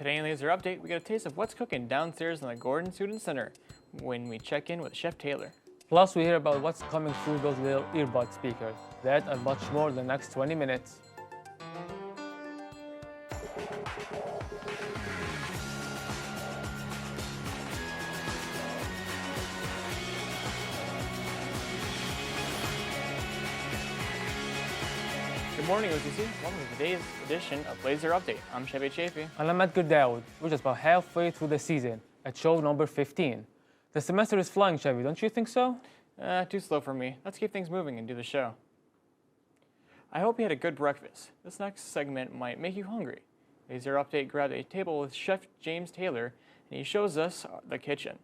Today in Lazer Update, we get a taste of what's cooking downstairs in the Gordon Student Center when we check in with Chef Taylor. Plus, we hear about what's coming through those little earbud speakers. That and much more in the next 20 minutes. Good morning, OCC. Welcome to today's edition of Lazer Update. I'm Chevy Chafee. And I'm Edgar Dawood. We're just about halfway through the season at show number 15. The semester is flying, Chevy, don't you think so? Too slow for me. Let's keep things moving and do the show. I hope you had a good breakfast. This next segment might make you hungry. Lazer Update grabbed a table with Chef James Taylor, and he shows us the kitchen.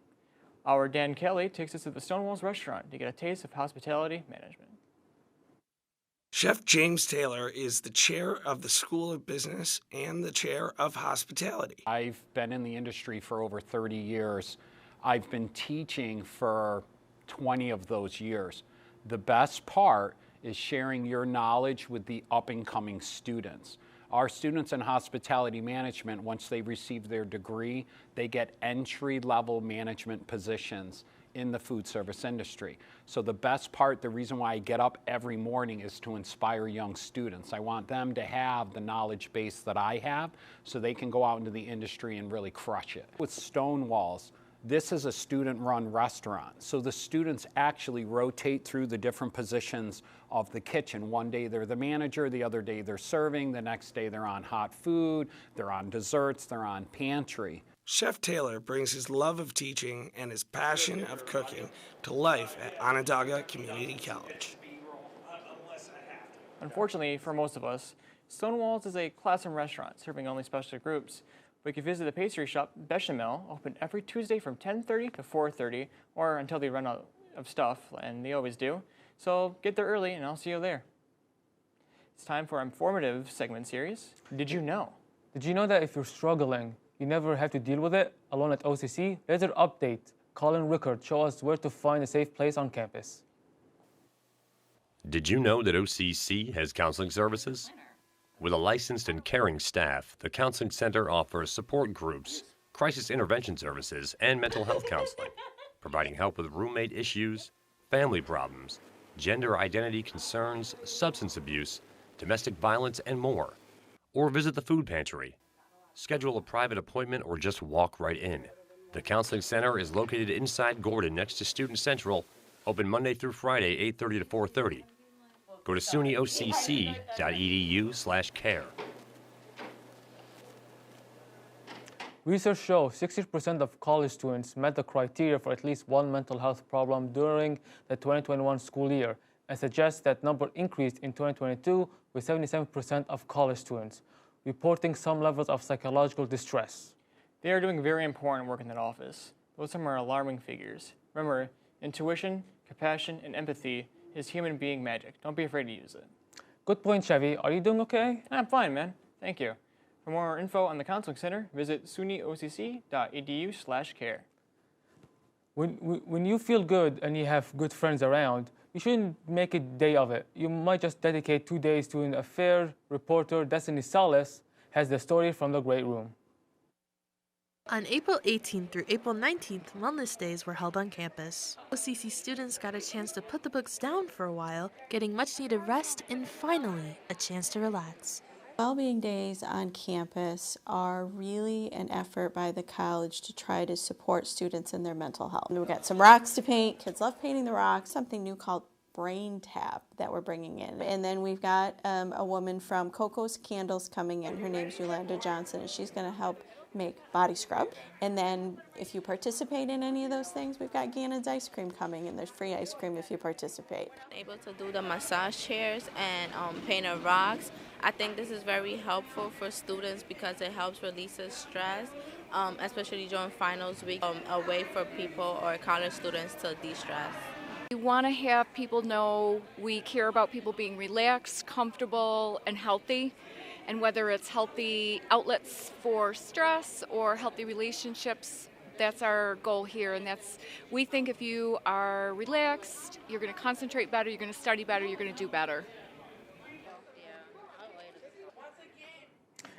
Our Dan Kelly takes us to the Stonewalls restaurant to get a taste of hospitality management. Chef James Taylor is the chair of the School of Business and the chair of Hospitality. I've been in the industry for over 30 years. I've been teaching for 20 of those years. The best part is sharing your knowledge with the up-and-coming students. Our students in hospitality management, once they receive their degree, they get entry-level management positions in the food service industry. So the best part, the reason why I get up every morning is to inspire young students. I want them to have the knowledge base that I have so they can go out into the industry and really crush it. With Stonewalls, this is a student-run restaurant. So the students actually rotate through the different positions of the kitchen. One day they're the manager, the other day they're serving, the next day they're on hot food, they're on desserts, they're on pantry. Chef Taylor brings his love of teaching and his passion of cooking to life at Onondaga Community College. Unfortunately, for most of us, Stonewalls is a classroom restaurant serving only special groups. But you can visit the pastry shop Bechamel, open every Tuesday from 10:30 to 4:30, or until they run out of stuff, and they always do. So get there early, and I'll see you there. It's time for our informative segment series. Did you know? Did you know that if you're struggling, you never have to deal with it alone at OCC? Lazer Update. Colin Rickert show us where to find a safe place on campus. Did you know that OCC has counseling services? With a licensed and caring staff, the Counseling Center offers support groups, crisis intervention services, and mental health counseling, providing help with roommate issues, family problems, gender identity concerns, substance abuse, domestic violence, and more. Or visit the food pantry. Schedule a private appointment or just walk right in. The Counseling Center is located inside Gordon next to Student Central, open Monday through Friday, 8:30 to 4:30. Go to sunyocc.edu/care. Research shows 60% of college students met the criteria for at least one mental health problem during the 2021 school year, and suggests that number increased in 2022 with 77% of college students reporting some levels of psychological distress. They are doing very important work in that office. Those are alarming figures. Remember, intuition, compassion, and empathy is human being magic. Don't be afraid to use it. Good point, Chevy. Are you doing okay? I'm fine, man. Thank you. For more info on the Counseling Center, visit sunyocc.edu/care. When you feel good and you have good friends around, you shouldn't make a day of it. You might just dedicate 2 days to an affair. Reporter Destiny Salas has the story from the Great Room. On April 18th through April 19th, Wellness Days were held on campus. OCC students got a chance to put the books down for a while, getting much-needed rest and finally a chance to relax. Wellbeing Days on campus are really an effort by the college to try to support students in their mental health. We've got some rocks to paint. Kids love painting the rocks. Something new called Brain Tap that we're bringing in. And then we've got a woman from Coco's Candles coming in. Her name's Yolanda Johnson, and she's going to help make body scrub. And then if you participate in any of those things, we've got Gannon's ice cream coming, and there's free ice cream if you participate. Able to do the massage chairs and painted rocks. I think this is very helpful for students because it helps release the stress, especially during finals week, a way for people or college students to de-stress. We want to have people know we care about people being relaxed, comfortable, and healthy. And whether it's healthy outlets for stress or healthy relationships, that's our goal here. And we think if you are relaxed, you're going to concentrate better, you're going to study better, you're going to do better.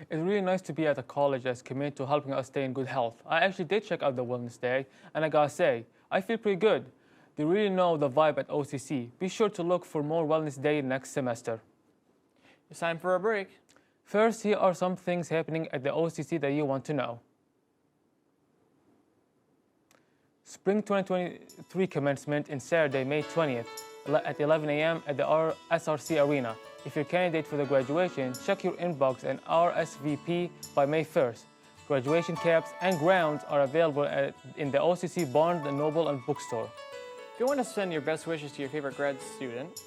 It's really nice to be at a college that's committed to helping us stay in good health. I actually did check out the Wellness Day, and I gotta say, I feel pretty good. They really know the vibe at OCC. Be sure to look for more Wellness Day next semester. It's time for a break. First, here are some things happening at the OCC that you want to know. Spring 2023 commencement is Saturday, May 20th at 11 a.m. at the SRC Arena. If you're a candidate for the graduation, check your inbox and RSVP by May 1st. Graduation caps and grounds are available in the OCC Barnes & Noble and bookstore. If you want to send your best wishes to your favorite grad student,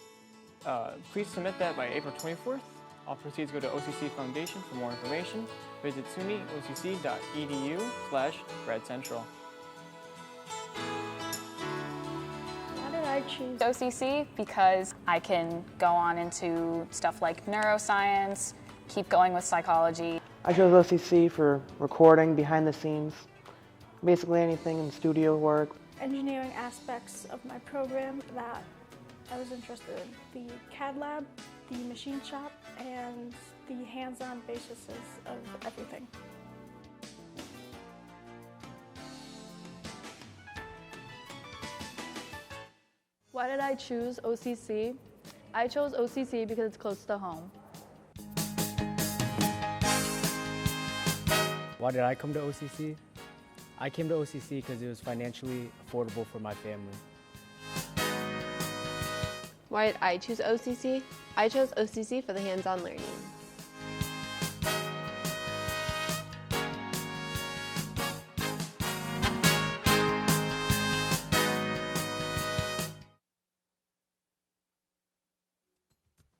please submit that by April 24th. All proceeds go to OCC Foundation. For more information, visit sunyocc.edu/gradcentral. I choose OCC because I can go on into stuff like neuroscience, keep going with psychology. I chose OCC for recording, behind the scenes, basically anything in studio work. Engineering aspects of my program that I was interested in. The CAD lab, the machine shop, and the hands-on basis of everything. Why did I choose OCC? I chose OCC because it's close to home. Why did I come to OCC? I came to OCC because it was financially affordable for my family. Why did I choose OCC? I chose OCC for the hands-on learning.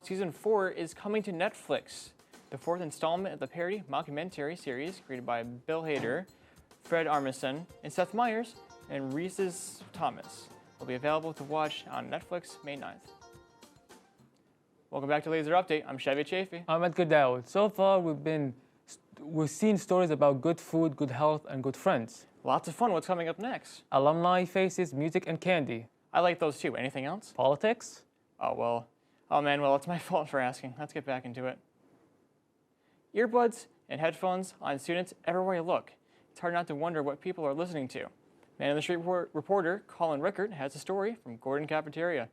Season 4 is coming to Netflix. The fourth installment of the parody mockumentary series created by Bill Hader, Fred Armisen, and Seth Meyers, and Rhys Thomas will be available to watch on Netflix May 9th. Welcome back to Lazer Update. I'm Chevy Chafee. I'm Edgar Dowd. So far, we've seen stories about good food, good health, and good friends. Lots of fun. What's coming up next? Alumni faces, music, and candy. I like those too. Anything else? Politics? Oh, man, it's my fault for asking. Let's get back into it. Earbuds and headphones on students everywhere you look. It's hard not to wonder what people are listening to. Man on the Street reporter Colin Rickert has a story from Gordon Cafeteria.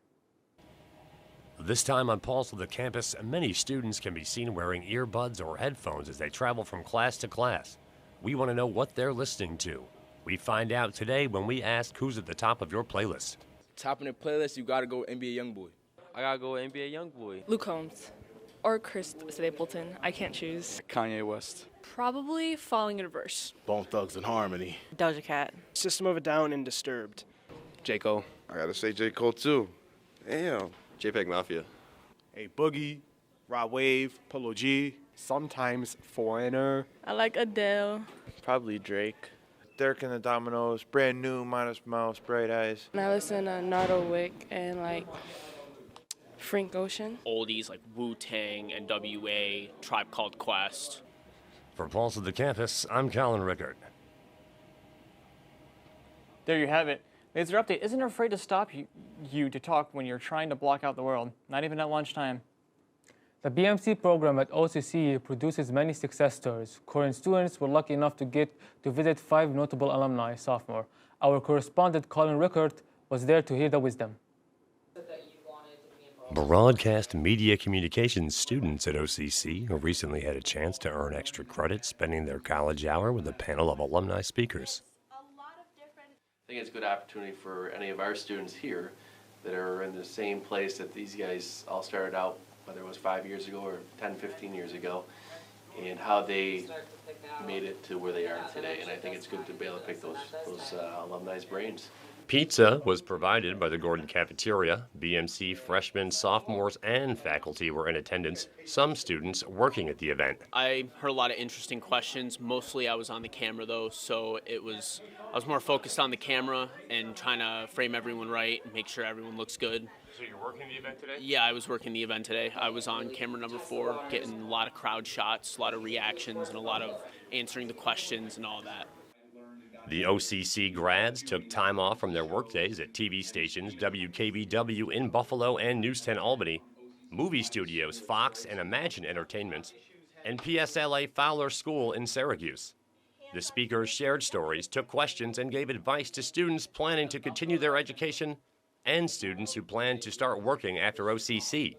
This time on Pulse of the Campus, many students can be seen wearing earbuds or headphones as they travel from class to class. We want to know what they're listening to. We find out today when we ask who's at the top of your playlist. Top of the playlist, you gotta go NBA Youngboy. I gotta go NBA Youngboy. Luke Combs or Chris Stapleton. I can't choose. Kanye West. Probably Falling in Reverse. Bone Thugs and Harmony. Doja Cat. System of a Down and Disturbed. J. Cole. I gotta say J. Cole too. Damn. JPEG Mafia. A Boogie, Rod Wave, Polo G. Sometimes Foreigner. I like Adele. Probably Drake. Derek and the Dominoes, Brand New, Modest Mouse, Bright Eyes. And I listen to Nardo Wick and Frank Ocean. Oldies like Wu-Tang, NWA, Tribe Called Quest. For Pulse of the Campus, I'm Colin Rickert. There you have it. Lazer Update isn't afraid to stop you to talk when you're trying to block out the world, not even at lunchtime. The BMC program at OCC produces many success stories. Current students were lucky enough to visit 5 notable alumni sophomore. Our correspondent Colin Rickert was there to hear the wisdom. Broadcast media communications students at OCC who recently had a chance to earn extra credit spending their college hour with a panel of alumni speakers. I think it's a good opportunity for any of our students here that are in the same place that these guys all started out, whether it was 5 years ago or 10, 15 years ago, and how they made it to where they are today. And I think it's good to be able to pick those alumni's brains. Pizza was provided by the Gordon Cafeteria. BMC freshmen, sophomores, and faculty were in attendance, some students working at the event. I heard a lot of interesting questions. Mostly I was on the camera though, so I was more focused on the camera and trying to frame everyone right and make sure everyone looks good. So you're working the event today? Yeah, I was working the event today. I was on camera number 4, getting a lot of crowd shots, a lot of reactions, and a lot of answering the questions and all that. The OCC grads took time off from their workdays at TV stations WKBW in Buffalo and News 10 Albany, movie studios Fox and Imagine Entertainment, and PSLA Fowler School in Syracuse. The speakers shared stories, took questions, and gave advice to students planning to continue their education and students who plan to start working after OCC.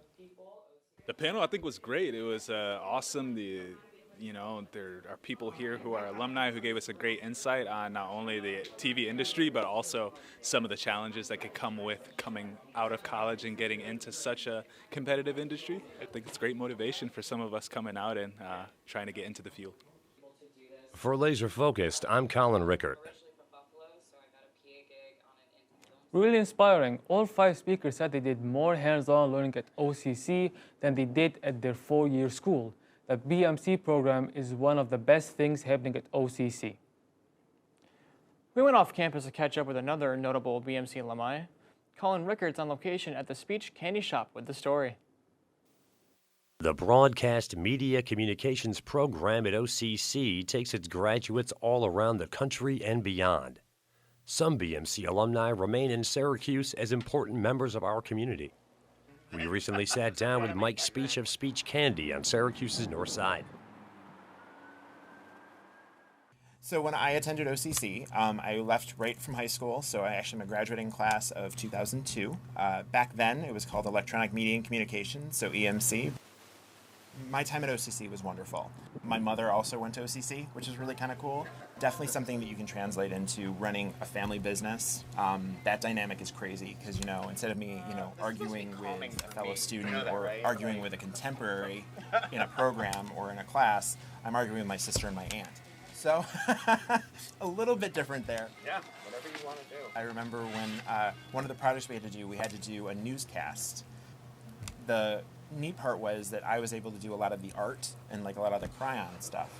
The panel, I think, was great. It was awesome. There are people here who are alumni who gave us a great insight on not only the TV industry, but also some of the challenges that could come with coming out of college and getting into such a competitive industry. I think it's great motivation for some of us coming out and trying to get into the field. For Laser Focused, I'm Colin Rickert. Really inspiring. All 5 speakers said they did more hands-on learning at OCC than they did at their 4-year school. The BMC program is one of the best things happening at OCC. We went off campus to catch up with another notable BMC alumni. Colin Rickert's on location at the Speech Candy Shop with the story. The Broadcast Media Communications program at OCC takes its graduates all around the country and beyond. Some BMC alumni remain in Syracuse as important members of our community. We recently sat down with Mike Speech of Speech Candy on Syracuse's north side. So when I attended OCC, I left right from high school, so I actually am a graduating class of 2002. Back then, it was called Electronic Media and Communications, so EMC. My time at OCC was wonderful. My mother also went to OCC, which is really kind of cool. Definitely something that you can translate into running a family business. That dynamic is crazy because, instead of me, arguing with a fellow student or arguing with a contemporary in a program or in a class, I'm arguing with my sister and my aunt. So a little bit different there. Yeah, whatever you want to do. I remember when one of the projects we had to do a newscast. The neat part was that I was able to do a lot of the art and a lot of the crayon stuff.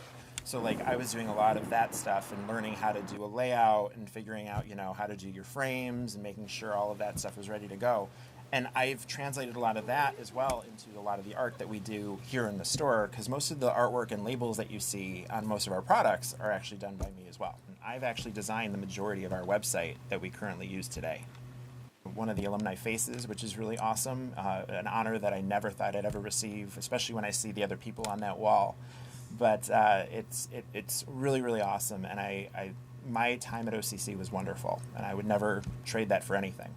So I was doing a lot of that stuff and learning how to do a layout and figuring out, how to do your frames and making sure all of that stuff was ready to go. And I've translated a lot of that as well into a lot of the art that we do here in the store, because most of the artwork and labels that you see on most of our products are actually done by me as well. And I've actually designed the majority of our website that we currently use today. One of the alumni faces, which is really awesome, an honor that I never thought I'd ever receive, especially when I see the other people on that wall. But it's really, really awesome, and my time at OCC was wonderful, and I would never trade that for anything.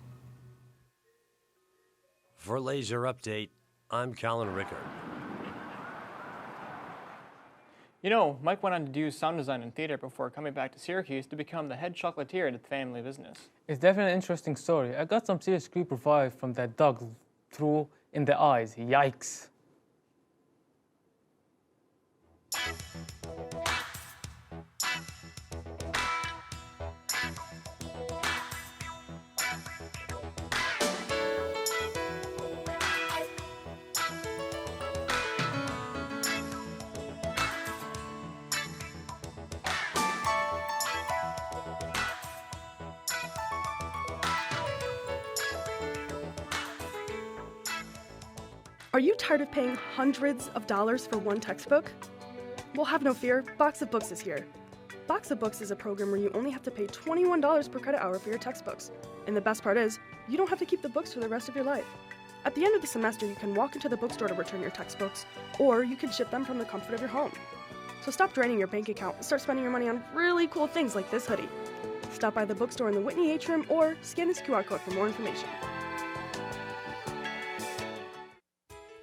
For Laser Update, I'm Colin Rickert. Mike went on to do sound design and theater before coming back to Syracuse to become the head chocolatier in the family business. It's definitely an interesting story. I got some serious creeper vibe from that dog through in the eyes. Yikes. Are you tired of paying hundreds of dollars for one textbook? Well, have no fear, Box of Books is here. Box of Books is a program where you only have to pay $21 per credit hour for your textbooks. And the best part is, you don't have to keep the books for the rest of your life. At the end of the semester, you can walk into the bookstore to return your textbooks, or you can ship them from the comfort of your home. So stop draining your bank account and start spending your money on really cool things like this hoodie. Stop by the bookstore in the Whitney Atrium or scan this QR code for more information.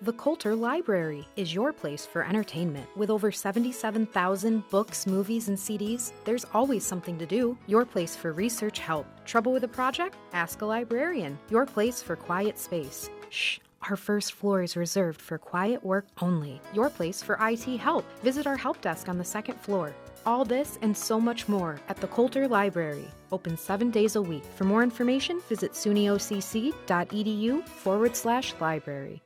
The Coulter Library is your place for entertainment. With over 77,000 books, movies, and CDs, there's always something to do. Your place for research help. Trouble with a project? Ask a librarian. Your place for quiet space. Shh, our first floor is reserved for quiet work only. Your place for IT help. Visit our help desk on the second floor. All this and so much more at the Coulter Library. Open 7 days a week. For more information, visit sunyocc.edu/library.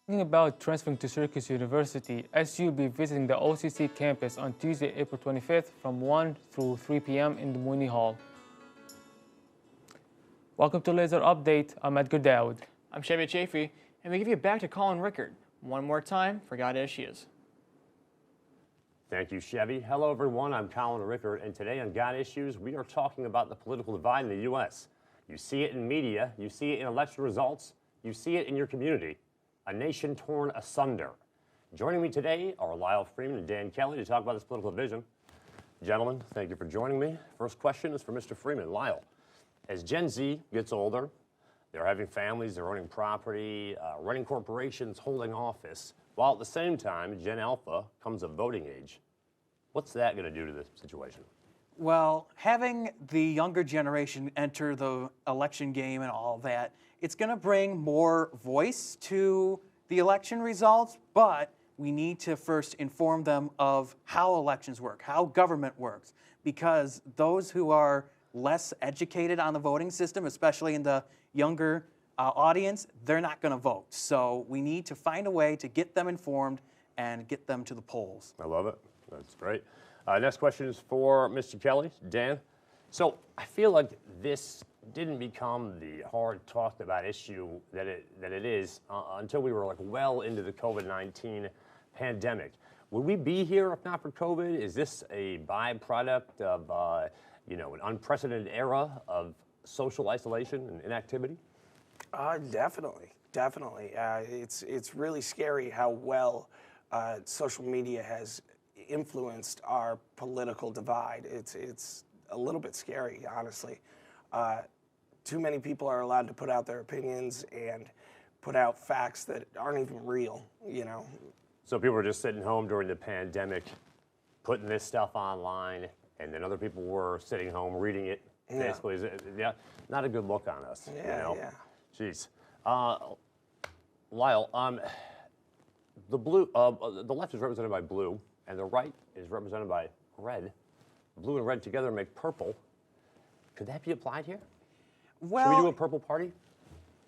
Thinking about transferring to Syracuse University, SU will be visiting the OCC campus on Tuesday, April 25th from 1 through 3 p.m. in the Mooney Hall. Welcome to Laser Update. I'm Edgar Dowd. I'm Chevy Chafee, and we give you back to Colin Rickert one more time for God As She Is. Thank you, Chevy. Hello, everyone. I'm Colin Rickert, and today on God Issues, we are talking about the political divide in the U.S. You see it in media, you see it in election results, you see it in your community. A nation torn asunder. Joining me today are Lyle Freeman and Dan Kelly to talk about this political division. Gentlemen, thank you for joining me. First question is for Mr. Freeman. Lyle, as Gen Z gets older, they're having families, they're owning property, running corporations, holding office, while at the same time, Gen Alpha comes of voting age. What's that going to do to the situation? Well, having the younger generation enter the election game and all that, it's going to bring more voice to the election results, but we need to first inform them of how elections work, how government works, because those who are less educated on the voting system, especially in the younger audience, they're not going to vote. So we need to find a way to get them informed and get them to the polls. I love it. That's great. Next question is for Mr. Kelly. Dan, so I feel like this didn't become the hard talked about issue that it is until we were like well into the COVID-19 pandemic. Would we be here if not for COVID? Is this a byproduct of an unprecedented era of social isolation and inactivity? Definitely. It's really scary how well social media has influenced our political divide. It's a little bit scary, honestly. Too many people are allowed to put out their opinions and put out facts that aren't even real, So people were just sitting home during the pandemic, putting this stuff online, and then other people were sitting home reading it. Yeah. Basically, not a good look on us. Yeah. Jeez. Lyle, the left is represented by blue, and the right is represented by red. Blue and red together make purple. Could that be applied here? Well, should we do a purple party?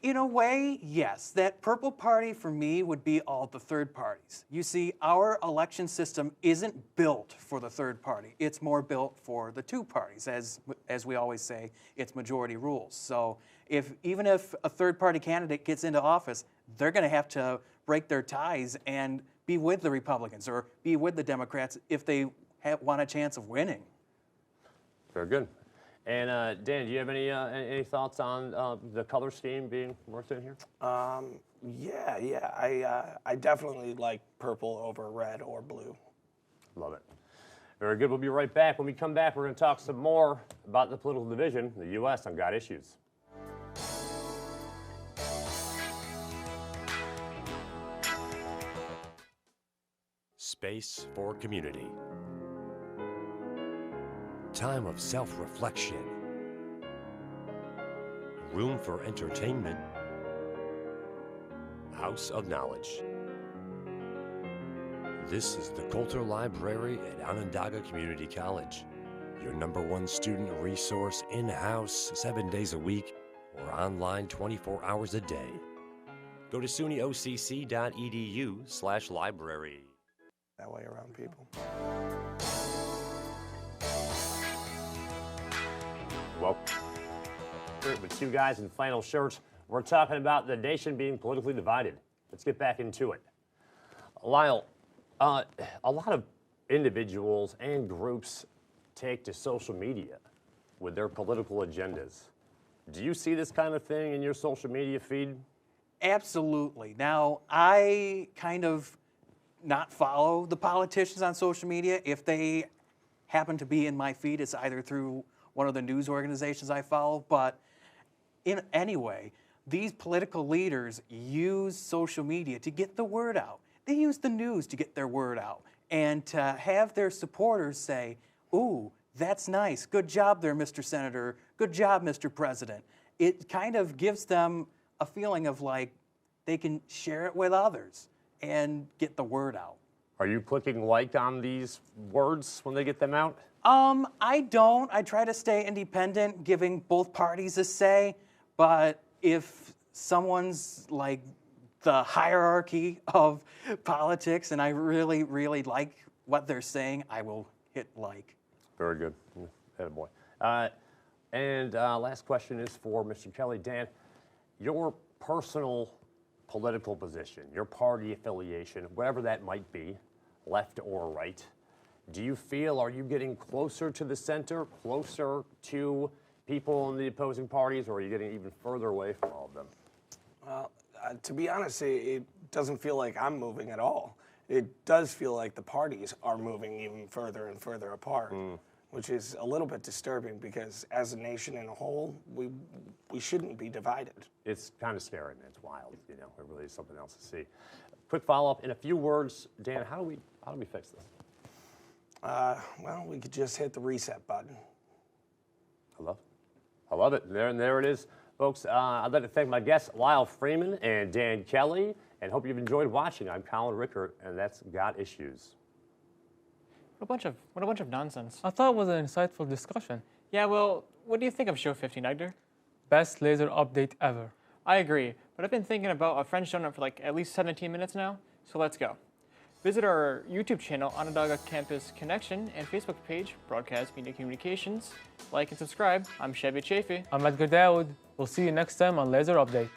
In a way, yes. That purple party for me would be all the third parties. You see, our election system isn't built for the third party. It's more built for the two parties. As we always say, it's majority rules. So even if a third party candidate gets into office, they're going to have to break their ties and be with the Republicans or be with the Democrats if they want a chance of winning. Very good. And Dan, do you have any thoughts on the color scheme being worked in here? Yeah. I definitely like purple over red or blue. Love it. Very good. We'll be right back. When we come back, we're going to talk some more about the political division in the U.S. on Got Issues. Space for community. Time of self-reflection. Room for entertainment. House of knowledge. This is the Coulter Library at Onondaga Community College. Your #1 student resource in-house 7 days a week or online 24 hours a day. Go to sunyocc.edu/library. That way around people. Well, with two guys in flannel shirts, we're talking about the nation being politically divided. Let's get back into it. Lyle, a lot of individuals and groups take to social media with their political agendas. Do you see this kind of thing in your social media feed? Absolutely. Now, I kind of not follow the politicians on social media. If they happen to be in my feed, it's either through one of the news organizations I follow. But anyway, these political leaders use social media to get the word out. They use the news to get their word out. And to have their supporters say, ooh, that's nice. Good job there, Mr. Senator. Good job, Mr. President. It kind of gives them a feeling of like they can share it with others and get the word out. Are you clicking like on these words when they get them out? I don't. I try to stay independent, giving both parties a say. But if someone's like the hierarchy of politics and I really, really like what they're saying, I will hit like. Very good. Attaboy. And last question is for Mr. Kelly. Dan, your personal political position, your party affiliation, whatever that might be, left or right, do you feel, are you getting closer to the center, closer to people in the opposing parties, or are you getting even further away from all of them? Well, to be honest, it doesn't feel like I'm moving at all. it does feel like the parties are moving even further and further apart, which is a little bit disturbing because as a nation in a whole, we shouldn't be divided. It's kind of scary, man. It's wild. You know, it really is something else to see. Quick follow-up in a few words, Dan. How do we fix this? Well, we could just hit the reset button. I love it. There it is, folks. I'd like to thank my guests, Lyle Freeman and Dan Kelly, and hope you've enjoyed watching. I'm Colin Rickert, and that's Got Issues. What a bunch of nonsense. I thought it was an insightful discussion. Yeah, well, what do you think of Show 15, Egder? Best laser update ever. I agree, but I've been thinking about a friend showing up for like at least 17 minutes now, so let's go. Visit our YouTube channel, Onondaga Campus Connection, and Facebook page, Broadcast Media Communications. Like and subscribe. I'm Chevy Chafee. I'm Edgar Dawood. We'll see you next time on Laser Update.